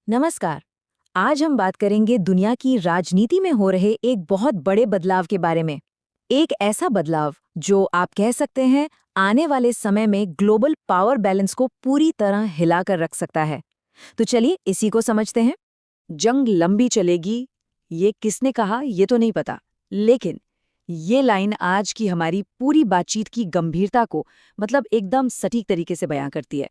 नमस्कार। आज हम बात करेंगे दुनिया की राजनीति में हो रहे एक बहुत बड़े बदलाव के बारे में। एक ऐसा बदलाव जो आप कह सकते हैं आने वाले समय में ग्लोबल पावर बैलेंस को पूरी तरह हिलाकर रख सकता है। तो चलिए इसी को समझते हैं। जंग लंबी चलेगी, ये किसने कहा ये तो नहीं पता, लेकिन ये लाइन आज की हमारी पूरी बातचीत की गंभीरता को एकदम सटीक तरीके से बयां करती है।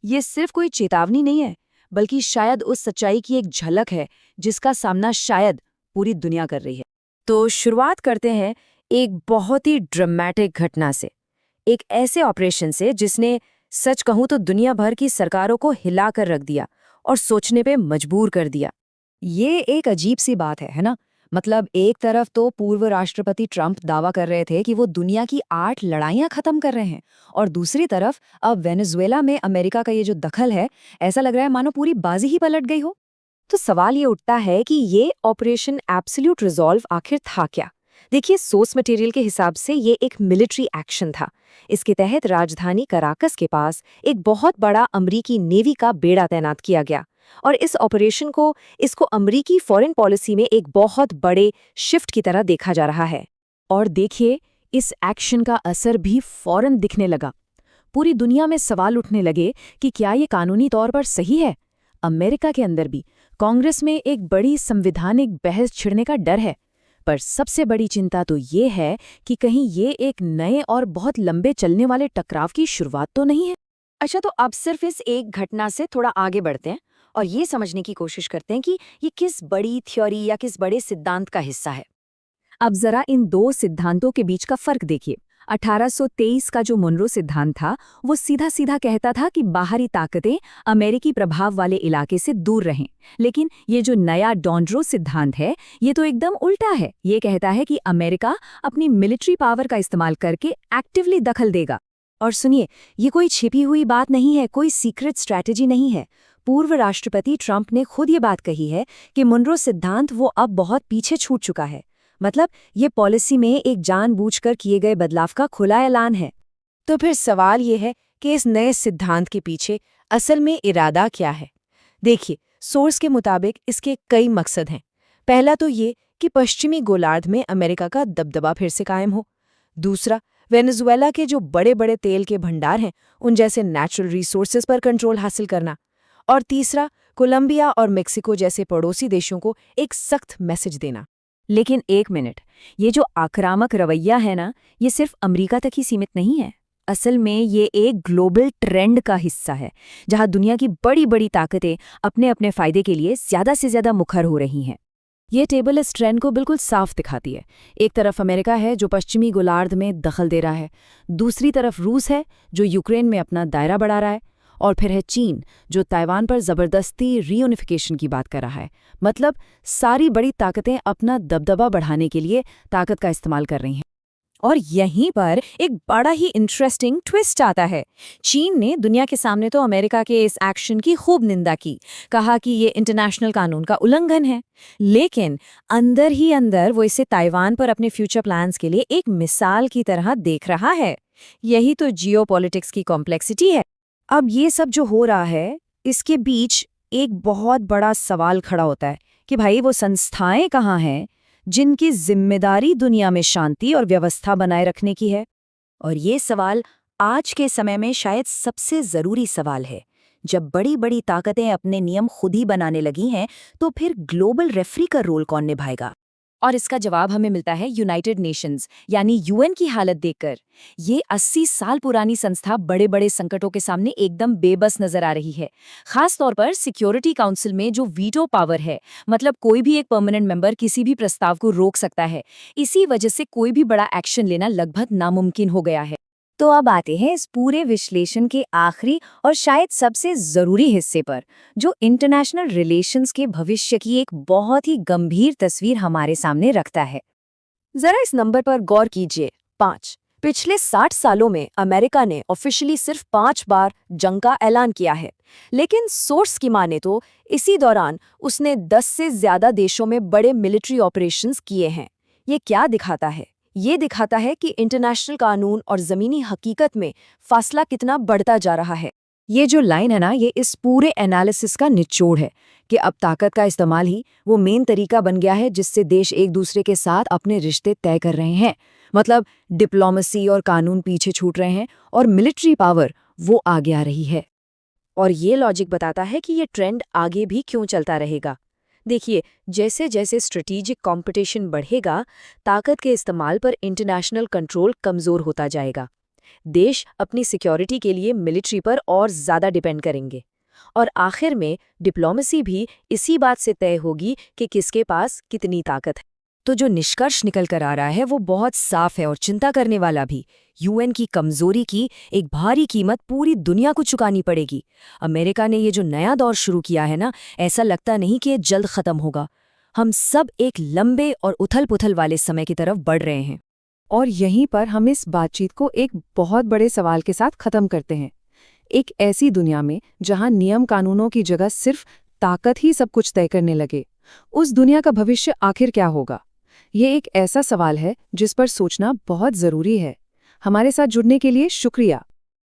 ये सिर्फ कोई चेतावनी नहीं है, बल्कि शायद उस सच्चाई की एक झलक है जिसका सामना शायद पूरी दुनिया कर रही है। तो शुरुआत करते हैं एक बहुत ही ड्रामेटिक घटना से, एक ऐसे ऑपरेशन से जिसने सच कहूं तो दुनिया भर की सरकारों को हिलाकर रख दिया और सोचने पे मजबूर कर दिया। ये एक अजीब सी बात है ना? एक तरफ तो पूर्व राष्ट्रपति ट्रंप दावा कर रहे थे कि वो दुनिया की 8 लड़ाइयां खत्म कर रहे हैं, और दूसरी तरफ अब वेनेजुएला में अमेरिका का ये जो दखल है, ऐसा लग रहा है मानो पूरी बाजी ही पलट गई हो। तो सवाल ये उठता है कि ये ऑपरेशन एब्सोल्यूट रिजॉल्व आखिर था क्या? देखिए, सोर्स मटेरियल के हिसाब से ये एक मिलिट्री एक्शन था। इसके तहत राजधानी कराकस के पास एक बहुत बड़ा अमरीकी नेवी का बेड़ा तैनात किया गया, और इस ऑपरेशन को इसको अमरीकी फॉरेन पॉलिसी में एक बहुत बड़े शिफ्ट की तरह देखा जा रहा है। और देखिए, इस एक्शन का असर भी फौरन दिखने लगा। पूरी दुनिया में सवाल उठने लगे कि क्या ये कानूनी तौर पर सही है। अमेरिका के अंदर भी कांग्रेस में एक बड़ी संवैधानिक बहस छिड़ने का डर है। पर सबसे बड़ी चिंता तो ये है कि कहीं ये एक नए और बहुत लंबे चलने वाले टकराव की शुरुआत तो नहीं है। अच्छा, तो अब सिर्फ इस एक घटना से थोड़ा आगे बढ़ते हैं और ये समझने की कोशिश करते हैं कि ये किस बड़ी थ्योरी या किस बड़े सिद्धांत का हिस्सा है। अब जरा इन दो सिद्धांतों के बीच का फर्क देखिए। 1823 का जो मुनरो सिद्धांत था, वो सीधा सीधा कहता था कि बाहरी ताकतें अमेरिकी प्रभाव वाले इलाके से दूर रहें। लेकिन ये जो नया डॉन्ड्रो सिद्धांत है, ये तो एकदम उल्टा है। ये कहता है कि अमेरिका अपनी मिलिट्री पावर का इस्तेमाल करके एक्टिवली दखल देगा। और सुनिए, ये कोई छिपी हुई बात नहीं है, कोई सीक्रेट स्ट्रैटेजी नहीं है। पूर्व राष्ट्रपति ट्रंप ने खुद ये बात कही है कि मुनरो सिद्धांत वो अब बहुत पीछे छूट चुका है। ये पॉलिसी में एक जानबूझकर किए गए बदलाव का खुला ऐलान है। तो फिर सवाल ये है कि इस नए सिद्धांत के पीछे असल में इरादा क्या है। देखिए, सोर्स के मुताबिक इसके कई मकसद हैं। पहला तो ये कि पश्चिमी गोलार्ध में अमेरिका का दबदबा फिर से कायम हो। दूसरा, वेनेजुएला के जो बड़े बड़े तेल के भंडार हैं, उन जैसे नेचुरल रिसोर्सेज पर कंट्रोल हासिल करना। और तीसरा, कोलंबिया और मेक्सिको जैसे पड़ोसी देशों को एक सख्त मैसेज देना। लेकिन एक मिनट, ये जो आक्रामक रवैया है ना, ये सिर्फ अमेरिका तक ही सीमित नहीं है। असल में ये एक ग्लोबल ट्रेंड का हिस्सा है, जहां दुनिया की बड़ी बड़ी ताकतें अपने अपने फायदे के लिए ज्यादा से ज्यादा मुखर हो रही हैं। ये टेबल इस ट्रेंड को बिल्कुल साफ दिखाती है। एक तरफ अमेरिका है जो पश्चिमी गोलार्ध में दखल दे रहा है, दूसरी तरफ रूस है जो यूक्रेन में अपना दायरा बढ़ा रहा है, और फिर है चीन जो ताइवान पर जबरदस्ती रीयूनिफिकेशन की बात कर रहा है। सारी बड़ी ताकतें अपना दबदबा बढ़ाने के लिए ताकत का इस्तेमाल कर रही हैं। और यहीं पर एक बड़ा ही इंटरेस्टिंग ट्विस्ट आता है। चीन ने दुनिया के सामने तो अमेरिका के इस एक्शन की खूब निंदा की, कहा कि ये इंटरनेशनल कानून का उल्लंघन है। लेकिन अंदर ही अंदर वो इसे ताइवान पर अपने फ्यूचर प्लान्स के लिए एक मिसाल की तरह देख रहा है। यही तो जियोपॉलिटिक्स की कॉम्प्लेक्सिटी है। अब ये सब जो हो रहा है, इसके बीच एक बहुत बड़ा सवाल खड़ा होता है कि भाई वो संस्थाएं कहाँ हैं जिनकी जिम्मेदारी दुनिया में शांति और व्यवस्था बनाए रखने की है। और ये सवाल आज के समय में शायद सबसे जरूरी सवाल है। जब बड़ी बड़ी ताकतें अपने नियम खुद ही बनाने लगी हैं, तो फिर ग्लोबल रेफरी का रोल कौन निभाएगा? और इसका जवाब हमें मिलता है यूनाइटेड नेशंस यानी यूएन की हालत देखकर। ये 80 साल पुरानी संस्था बड़े बड़े संकटों के सामने एकदम बेबस नजर आ रही है। खास तौर पर सिक्योरिटी काउंसिल में जो वीटो पावर है, कोई भी एक परमानेंट मेंबर किसी भी प्रस्ताव को रोक सकता है। इसी वजह से कोई भी बड़ा एक्शन लेना लगभग नामुमकिन हो गया है। तो अब आते हैं इस पूरे विश्लेषण के आखिरी और शायद सबसे जरूरी हिस्से पर, जो इंटरनेशनल रिलेशंस के भविष्य की एक बहुत ही गंभीर तस्वीर हमारे सामने रखता है। जरा इस नंबर पर गौर कीजिए, 5। पिछले 60 सालों में अमेरिका ने ऑफिशियली सिर्फ 5 बार जंग का ऐलान किया है, लेकिन सोर्स की माने तो इसी दौरान उसने 10 से ज्यादा देशों में बड़े मिलिट्री ऑपरेशंस किए हैं। ये क्या दिखाता है? ये दिखाता है कि इंटरनेशनल कानून और जमीनी हकीकत में फासला कितना बढ़ता जा रहा है। ये जो लाइन है ना, ये इस पूरे एनालिसिस का निचोड़ है कि अब ताकत का इस्तेमाल ही वो मेन तरीका बन गया है जिससे देश एक दूसरे के साथ अपने रिश्ते तय कर रहे हैं। मतलब डिप्लोमेसी और कानून पीछे छूट रहे हैं और मिलिट्री पावर वो आगे आ रही है। और ये लॉजिक बताता है कि ये ट्रेंड आगे भी क्यों चलता रहेगा। देखिए, जैसे जैसे स्ट्रेटेजिक कंपटीशन बढ़ेगा, ताकत के इस्तेमाल पर इंटरनेशनल कंट्रोल कमज़ोर होता जाएगा। देश अपनी सिक्योरिटी के लिए मिलिट्री पर और ज़्यादा डिपेंड करेंगे। और आखिर में डिप्लोमेसी भी इसी बात से तय होगी कि किसके पास कितनी ताकत है। तो जो निष्कर्ष निकल कर आ रहा है वो बहुत साफ है और चिंता करने वाला भी। यूएन की कमजोरी की एक भारी कीमत पूरी दुनिया को चुकानी पड़ेगी। अमेरिका ने ये जो नया दौर शुरू किया है ना, ऐसा लगता नहीं कि ये जल्द खत्म होगा। हम सब एक लंबे और उथल-पुथल वाले समय की तरफ बढ़ रहे हैं। और यहीं पर हम इस बातचीत को एक बहुत बड़े सवाल के साथ खत्म करते हैं। एक ऐसी दुनिया में जहां नियम कानूनों की जगह सिर्फ ताकत ही सब कुछ तय करने लगे, उस दुनिया का भविष्य आखिर क्या होगा? ये एक ऐसा सवाल है जिस पर सोचना बहुत जरूरी है। हमारे साथ जुड़ने के लिए शुक्रिया।